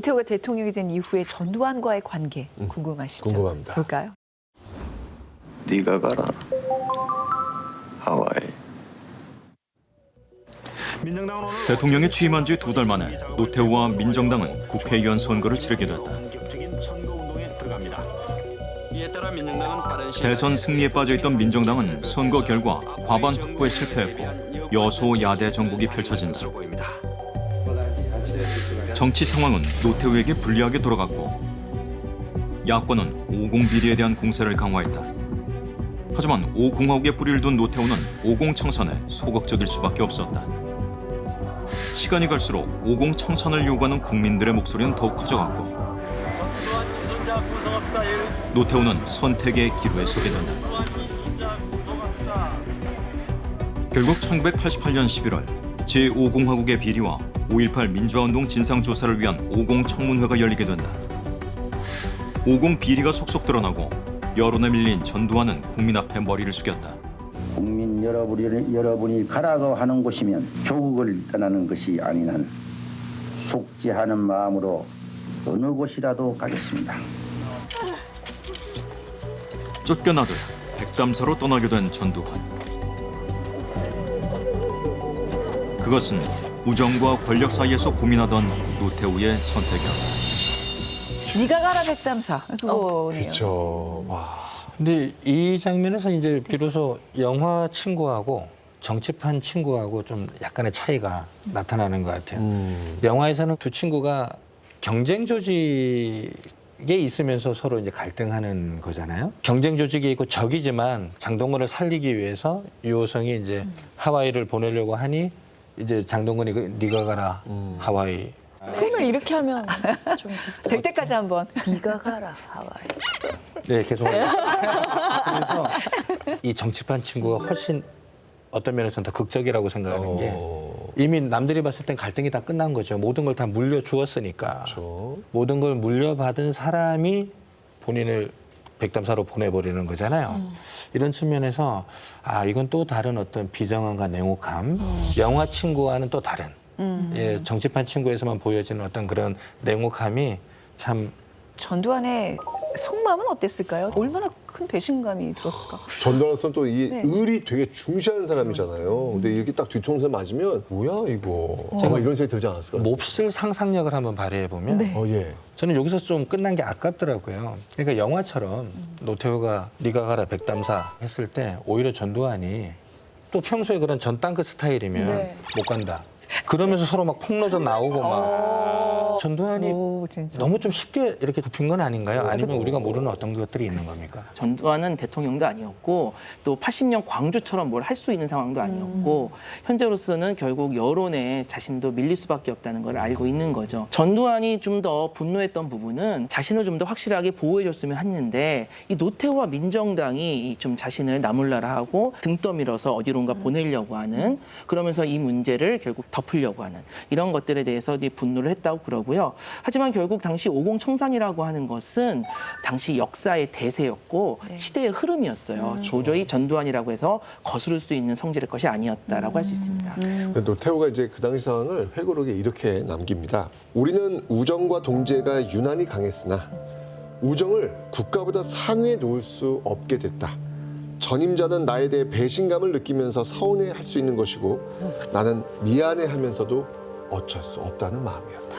노태우가 대통령이 된 이후에 전두환과의 관계 궁금하시죠? 궁금합니다. 볼까요? 네가 가라 하와이. 대통령이 취임한 지 2달 만에 노태우와 민정당은 국회의원 선거를 치르게 됐다. 대선 승리에 빠져있던 민정당은 선거 결과 과반 확보에 실패했고 여소야대 정국이 펼쳐진다. 정치 상황은 노태우에게 불리하게 돌아갔고 야권은 50 비리에 대한 공세를 강화했다. 하지만 50화국에 뿌리를 둔 노태우는 50 청산에 소극적일 수밖에 없었다. 시간이 갈수록 50 청산을 요구하는 국민들의 목소리는 더욱 커져갔고 노태우는 선택의 기로에 서게 된다. 결국 1988년 11월 제50화국의 비리와 5.18 민주화운동 진상조사를 위한 50 청문회가 열리게 된다. 50 비리가 속속 드러나고 여론에 밀린 전두환은 국민 앞에 머리를 숙였다. 국민 여러분이 가라고 하는 곳이면 조국을 떠나는 것이 아닌 한 속죄하는 마음으로 어느 곳이라도 가겠습니다. 쫓겨나듯 백담사로 떠나게 된 전두환. 그것은 우정과 권력 사이에서 고민하던 노태우의 선택이었다. 네가 가라 백담사. 그거네요. 그렇죠. 와. 근데 이 장면에서 이제 비로소 영화 친구하고 정치판 친구하고 좀 약간의 차이가 나타나는 것 같아요. 영화에서는 두 친구가 경쟁 조직에 있으면서 서로 이제 갈등하는 거잖아요. 경쟁 조직이 있고 적이지만 장동건을 살리기 위해서 유호성이 이제 하와이를 보내려고 하니 이제 장동건이 네가 가라 하와이. 손을 이렇게 하면 좀 비슷해. 될 때까지 한번. 네가 가라 하와이. 네, 계속합니다. 그래서 이 정치판 친구가 훨씬 어떤 면에서는 더 극적이라고 생각하는 게 이미 남들이 봤을 땐 갈등이 다 끝난 거죠. 모든 걸 다 물려주었으니까. 그렇죠. 모든 걸 물려받은 사람이 본인을 백담사로 보내버리는 거잖아요. 이런 측면에서 이건 또 다른 어떤 비정함과 냉혹함. 영화 친구와는 또 다른 예, 정치판 친구에서만 보여지는 어떤 그런 냉혹함이 참 전두환의 속마음은 어땠을까요? 얼마나 큰 배신감이 들었을까? 전두환은 또 이 네. 을이 되게 중시하는 사람이잖아요. 근데 이렇게 딱 뒤통수에 맞으면 뭐야 이거. 정말 이런 생각이 들지 않았을까요? 몹쓸 상상력을 한번 발휘해 보면 네. 예. 저는 여기서 좀 끝난 게 아깝더라고요. 그러니까 영화처럼 노태우가 네가 가라 백담사 했을 때 오히려 전두환이 또 평소에 그런 전 땅끝 스타일이면 네. 못 간다. 그러면서 서로 막 폭로전 나오고 막 전두환이 오, 진짜. 너무 좀 쉽게 이렇게 굽힌 건 아닌가요? 아니면 우리가 모르는 어떤 것들이 있는 겁니까? 전두환은 대통령도 아니었고 또 80년 광주처럼 뭘 할 수 있는 상황도 아니었고 현재로서는 결국 여론에 자신도 밀릴 수밖에 없다는 걸 알고 있는 거죠. 전두환이 좀 더 분노했던 부분은 자신을 좀 더 확실하게 보호해줬으면 했는데 이 노태우와 민정당이 좀 자신을 나몰라라 하고 등 떠밀어서 어디론가 보내려고 하는 그러면서 이 문제를 결국 덮으려고 하는 이런 것들에 대해서 이제 분노를 했다고 그러고요. 하지만 결국 당시 50 청산이라고 하는 것은 당시 역사의 대세였고 시대의 흐름이었어요. 도저히 전두환이라고 해서 거스를 수 있는 성질의 것이 아니었다라고 할 수 있습니다. 근데 노태우가 이제 그 당시 상황을 회고록에 이렇게 남깁니다. 우리는 우정과 동지애가 유난히 강했으나 우정을 국가보다 상위에 놓을 수 없게 됐다. 전임자는 나에 대해 배신감을 느끼면서 서운해할 수 있는 것이고 나는 미안해하면서도 어쩔 수 없다는 마음이었다.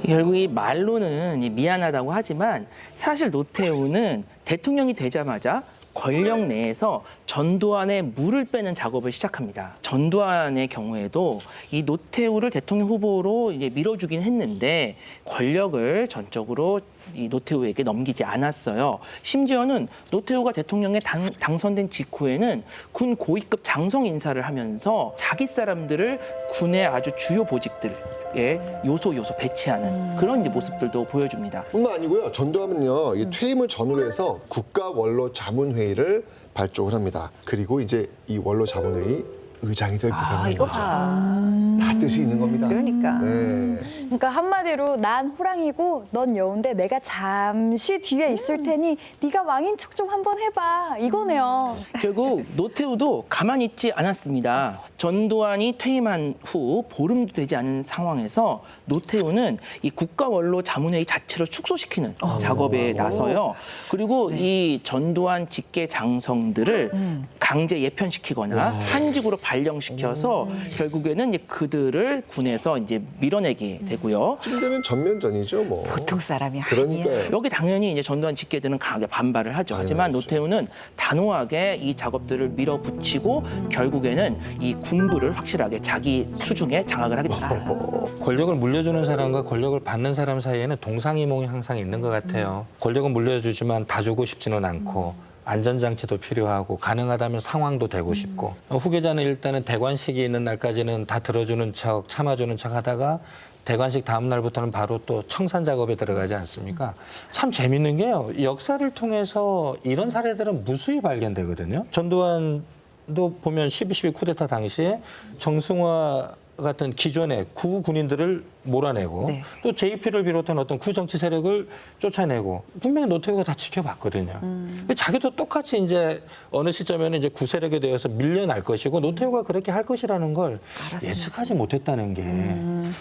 결국 이 말로는 미안하다고 하지만 사실 노태우는 대통령이 되자마자 권력 내에서 전두환의 물을 빼는 작업을 시작합니다. 전두환의 경우에도 이 노태우를 대통령 후보로 이제 밀어주긴 했는데 권력을 전적으로 이 노태우에게 넘기지 않았어요. 심지어는 노태우가 대통령에 당선된 직후에는 군 고위급 장성 인사를 하면서 자기 사람들을 군의 아주 주요 보직들에 요소 배치하는 그런 이제 모습들도 보여줍니다. 뿐만 아니고요. 전두환은요. 이 퇴임을 전후로 해서 국가원로자문회의를 발족을 합니다. 그리고 이제 이 원로자문회의 의장이 될 부상을 이거 거죠. 봐. 받듯이 있는 겁니다. 그러니까. 네. 그러니까 한마디로 난 호랑이고 넌 여우인데 내가 잠시 뒤에 있을 테니 네가 왕인 척 좀 한번 해봐. 이거네요. 결국 노태우도 가만히 있지 않았습니다. 전두환이 퇴임한 후 보름도 되지 않은 상황에서 노태우는 이 국가원로 자문회의 자체를 축소시키는 작업에 나서요. 그리고 이 전두환 직계 장성들을 강제 예편시키거나 한직으로 발령시켜서 결국에는 이제 그들을 군에서 이제 밀어내게 되고요. 쯤 되면 전면전이죠, 뭐. 보통 사람이 아니에요. 그러니까요. 여기 당연히 이제 전두환 직계들은 강하게 반발을 하죠. 하지만 당연하죠. 노태우는 단호하게 이 작업들을 밀어붙이고 결국에는 이 군부를 확실하게 자기 수중에 장악을 하게 됩니다. 권력을 물려주는 사람과 권력을 받는 사람 사이에는 동상이몽이 항상 있는 것 같아요. 권력은 물려주지만 다 주고 싶지는 않고 안전장치도 필요하고 가능하다면 상황도 되고 싶고 후계자는 일단은 대관식이 있는 날까지는 다 들어주는 척 참아주는 척 하다가 대관식 다음 날부터는 바로 또 청산 작업에 들어가지 않습니까? 참 재밌는 게요. 역사를 통해서 이런 사례들은 무수히 발견되거든요. 전두환도 보면 12.12 쿠데타 당시에 정승화 같은 기존의 구 군인들을 몰아내고 네. 또 JP를 비롯한 어떤 구정치 세력을 쫓아내고 분명히 노태우가 다 지켜봤거든요. 근데 자기도 똑같이 이제 어느 시점에는 이제 구세력에 대해서 밀려날 것이고 노태우가 그렇게 할 것이라는 걸 예측하지 못했다는 게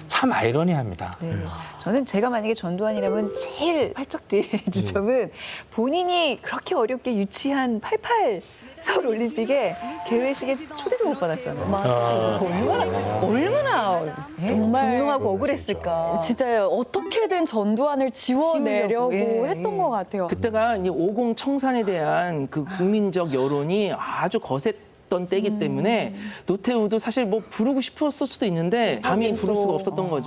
참 아이러니합니다. 네. 저는 제가 만약에 전두환이라면 제일 팔쩍 뛸 지점은 본인이 그렇게 어렵게 유치한 88 서울 올림픽에 개회식에 초대도 못 받았잖아요. 얼마나 정말 분노하고 억울했을까. 진짜 어떻게든 전두환을 지워내려고 지우려고, 예. 했던 것 같아요. 그때가 이제 50 청산에 대한 그 국민적 여론이 아주 거셌던 때이기 때문에 노태우도 사실 뭐 부르고 싶었을 수도 있는데 감히 부를 수가 없었던 거죠.